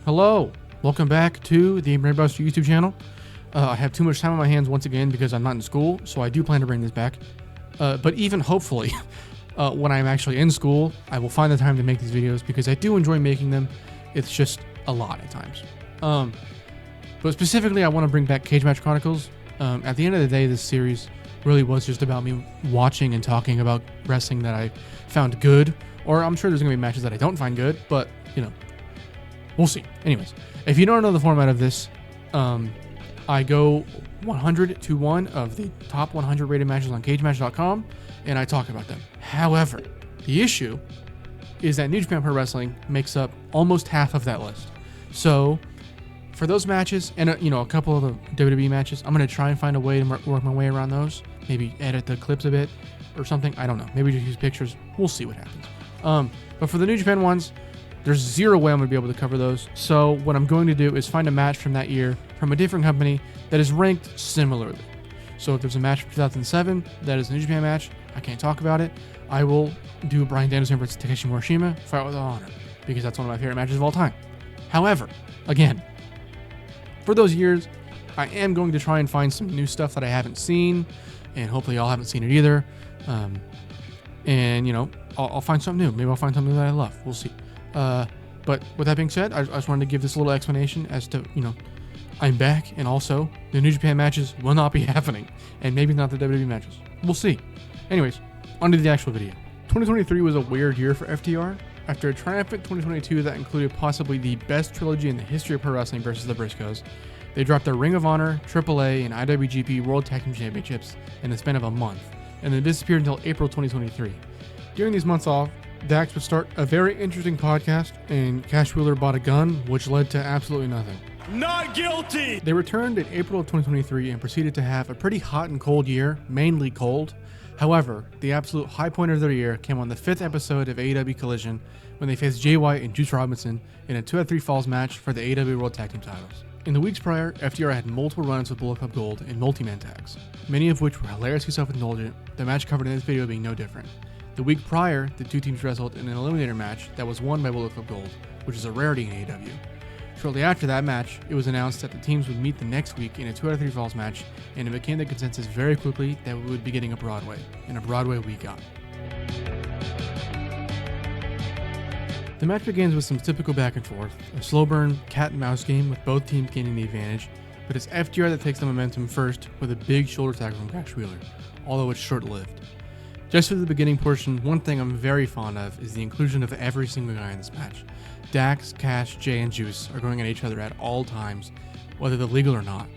Hello, welcome back to the Brainbuster YouTube channel. I have too much time on my hands once again because I'm not in school, so I do plan to bring this back. But even hopefully, when I'm actually in school, I will find the time to make these videos because I do enjoy making them. It's just a lot at times. But specifically, I want to bring back CAGEMATCH CHRONICLES. At the end of the day, this series really was just about me watching and talking about wrestling that I found good, or I'm sure there's going to be matches that I don't find good, but, you know, we'll see. Anyways, if you don't know the format of this, I go 100 to 1 of the top 100 rated matches on CageMatch.com, and I talk about them. However, the issue is that New Japan Pro Wrestling makes up almost half of that list. So, for those matches, and a couple of the WWE matches, I'm going to try and find a way to work my way around those. Maybe edit the clips a bit or something. I don't know. Maybe just use pictures. We'll see what happens. But for the New Japan ones, there's zero way I'm going to be able to cover those. So what I'm going to do is find a match from that year from a different company that is ranked similarly. So if there's a match from 2007 that is a New Japan match, I can't talk about it. I will do Bryan Danielson versus Takeshi Morishima, Fight with Honor, because that's one of my favorite matches of all time. However, again, for those years, I am going to try and find some new stuff that I haven't seen, and hopefully y'all haven't seen it either. And, I'll find something new. Maybe I'll find something that I love. We'll see. But with that being said, I just wanted to give this a little explanation as to, I'm back, and also the New Japan matches will not be happening, and maybe not the WWE matches. We'll see. Anyways, on to the actual video. 2023 was a weird year for FTR. After a triumphant 2022 that included possibly the best trilogy in the history of pro wrestling versus the Briscoes, they dropped their Ring of Honor, AAA, and IWGP World Tag Team Championships in the span of a month, and then disappeared until April 2023. During these months off, Dax would start a very interesting podcast, and Cash Wheeler bought a gun, which led to absolutely nothing. Not guilty! They returned in April of 2023 and proceeded to have a pretty hot and cold year, mainly cold. However, the absolute high point of their year came on the 5th episode of AEW Collision when they faced Jay White and Juice Robinson in a 2 out of 3 falls match for the AEW World Tag Team titles. In the weeks prior, FTR had multiple runs with Bullet Club Gold in multi-man tags, many of which were hilariously self-indulgent, the match covered in this video being no different. The week prior, the two teams wrestled in an eliminator match that was won by Bullet Club Gold, which is a rarity in AEW. Shortly after that match, it was announced that the teams would meet the next week in a 2 out of 3 falls match, and it became the consensus very quickly that we would be getting a Broadway, and a Broadway we got. The match begins with some typical back and forth, a slow burn cat and mouse game with both teams gaining the advantage, but it's FTR that takes the momentum first with a big shoulder tackle from Cash Wheeler, although it's short-lived. Just for the beginning portion, one thing I'm very fond of is the inclusion of every single guy in this match. Dax, Cash, Jay, and Juice are going at each other at all times, whether they're legal or not.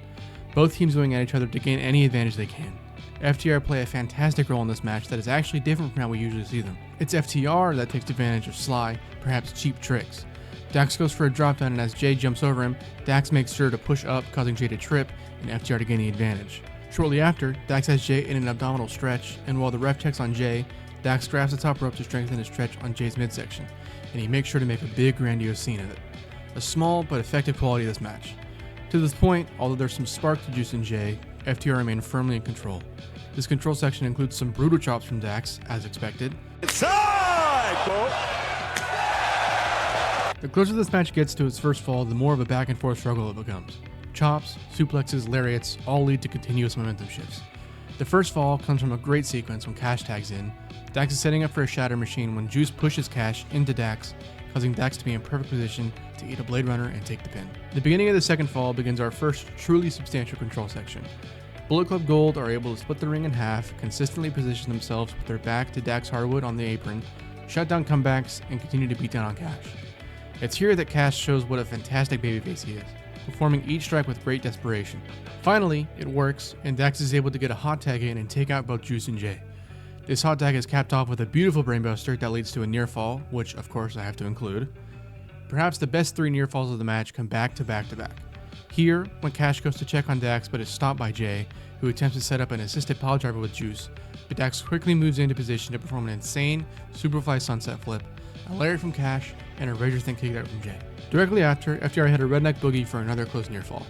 Both teams going at each other to gain any advantage they can. FTR play a fantastic role in this match that is actually different from how we usually see them. It's FTR that takes advantage of sly, perhaps cheap tricks. Dax goes for a drop down, and as Jay jumps over him, Dax makes sure to push up, causing Jay to trip, and FTR to gain the advantage. Shortly after, Dax has Jay in an abdominal stretch, and while the ref checks on Jay, Dax grabs the top rope to strengthen his stretch on Jay's midsection, and he makes sure to make a big grandiose scene of it. A small but effective quality of this match. To this point, although there's some spark to Juice and Jay, FTR remain firmly in control. This control section includes some brutal chops from Dax, as expected. The closer this match gets to its first fall, the more of a back and forth struggle it becomes. Chops, suplexes, lariats all lead to continuous momentum shifts. The first fall comes from a great sequence when Cash tags in. Dax is setting up for a shatter machine when Juice pushes Cash into Dax, causing Dax to be in perfect position to eat a Blade Runner and take the pin. The beginning of the second fall begins our first truly substantial control section. Bullet Club Gold are able to split the ring in half, consistently position themselves with their back to Dax Harwood on the apron, shut down comebacks, and continue to beat down on Cash. It's here that Cash shows what a fantastic babyface he is, performing each strike with great desperation. Finally, it works, and Dax is able to get a hot tag in and take out both Juice and Jay. This hot tag is capped off with a beautiful Brainbuster that leads to a near fall, which of course I have to include. Perhaps the best 3 near falls of the match come back to back to back. Here, when Cash goes to check on Dax but is stopped by Jay, who attempts to set up an assisted pile driver with Juice, but Dax quickly moves into position to perform an insane Superfly Sunset Flip, a lariat from Cash, and a Razor Thin kick out from Jay. Directly after, FTR had a redneck boogie for another close near fall.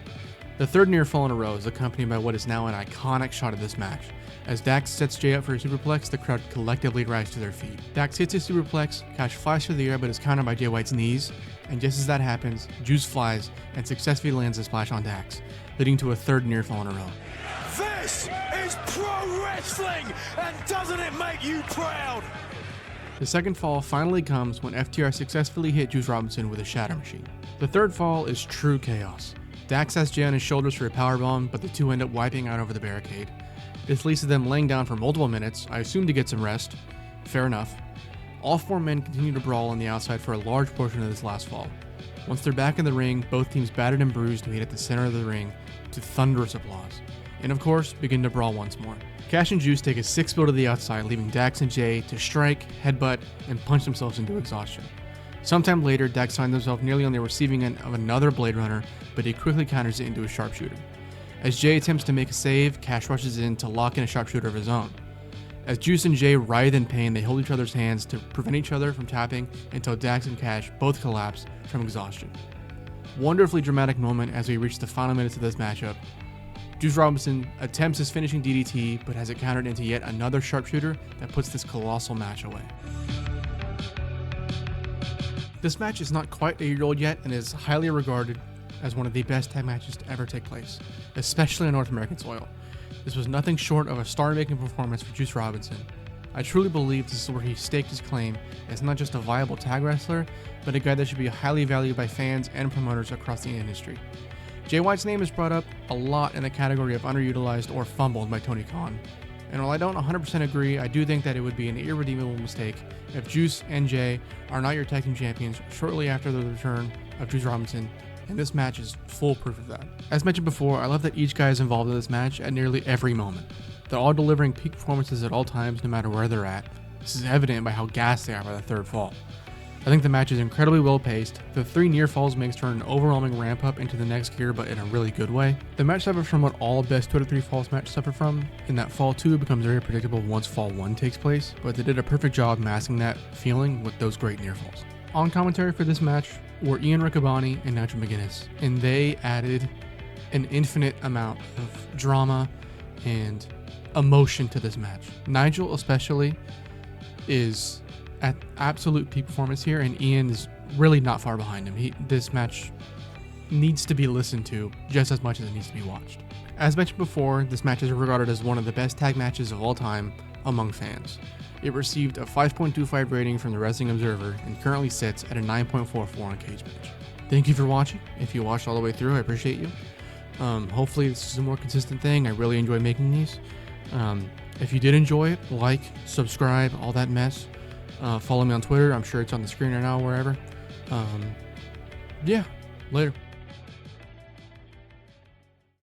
The third near fall in a row is accompanied by what is now an iconic shot of this match. As Dax sets Jay up for a superplex, the crowd collectively rise to their feet. Dax hits his superplex, Cash flies through the air but is countered by Jay White's knees, and just as that happens, Juice flies and successfully lands a splash on Dax, leading to a third near fall in a row. This is pro wrestling, and doesn't it make you proud? The second fall finally comes when FTR successfully hit Juice Robinson with a shatter machine. The third fall is true chaos. Dax has Jay on his shoulders for a powerbomb, but the two end up wiping out over the barricade. This leads to them laying down for multiple minutes, I assume to get some rest. Fair enough. All four men continue to brawl on the outside for a large portion of this last fall. Once they're back in the ring, both teams battered and bruised meet at the center of the ring to thunderous applause. And of course, begin to brawl once more. Cash and Juice take a 6-0 to the outside, leaving Dax and Jay to strike, headbutt, and punch themselves into exhaustion. Sometime later, Dax finds himself nearly on the receiving end of another Blade Runner, but he quickly counters it into a sharpshooter. As Jay attempts to make a save, Cash rushes in to lock in a sharpshooter of his own. As Juice and Jay writhe in pain, they hold each other's hands to prevent each other from tapping until Dax and Cash both collapse from exhaustion. Wonderfully dramatic moment as we reach the final minutes of this matchup. Juice Robinson attempts his finishing DDT, but has it countered into yet another sharpshooter that puts this colossal match away. This match is not quite a year old yet and is highly regarded as one of the best tag matches to ever take place, especially on North American soil. This was nothing short of a star-making performance for Juice Robinson. I truly believe this is where he staked his claim as not just a viable tag wrestler, but a guy that should be highly valued by fans and promoters across the industry. Jay White's name is brought up a lot in the category of underutilized or fumbled by Tony Khan. And while I don't 100% agree, I do think that it would be an irredeemable mistake if Juice and Jay are not your tag team champions shortly after the return of Juice Robinson, and this match is full proof of that. As mentioned before, I love that each guy is involved in this match at nearly every moment. They're all delivering peak performances at all times, no matter where they're at. This is evident by how gassed they are by the third fall. I think the match is incredibly well paced. The 3 near falls makes for an overwhelming ramp up into the next gear, but in a really good way. The match suffers from what all best 2 out of 3 falls matches suffer from, in that fall 2 becomes very predictable once fall 1 takes place, but they did a perfect job masking that feeling with those great near falls. On commentary for this match were Ian Riccaboni and Nigel McGuinness, and they added an infinite amount of drama and emotion to this match. Nigel especially is at absolute peak performance here, and Ian is really not far behind him. This match needs to be listened to just as much as it needs to be watched. As mentioned before, this match is regarded as one of the best tag matches of all time among fans. It received a 5.25 rating from the Wrestling Observer and currently sits at a 9.44 on CAGEMATCH. Thank you for watching. If you watched all the way through, I appreciate you. Hopefully this is a more consistent thing. I really enjoy making these. If you did enjoy it, like, subscribe, all that mess. Follow me on Twitter. I'm sure it's on the screen right now, wherever. Yeah, later.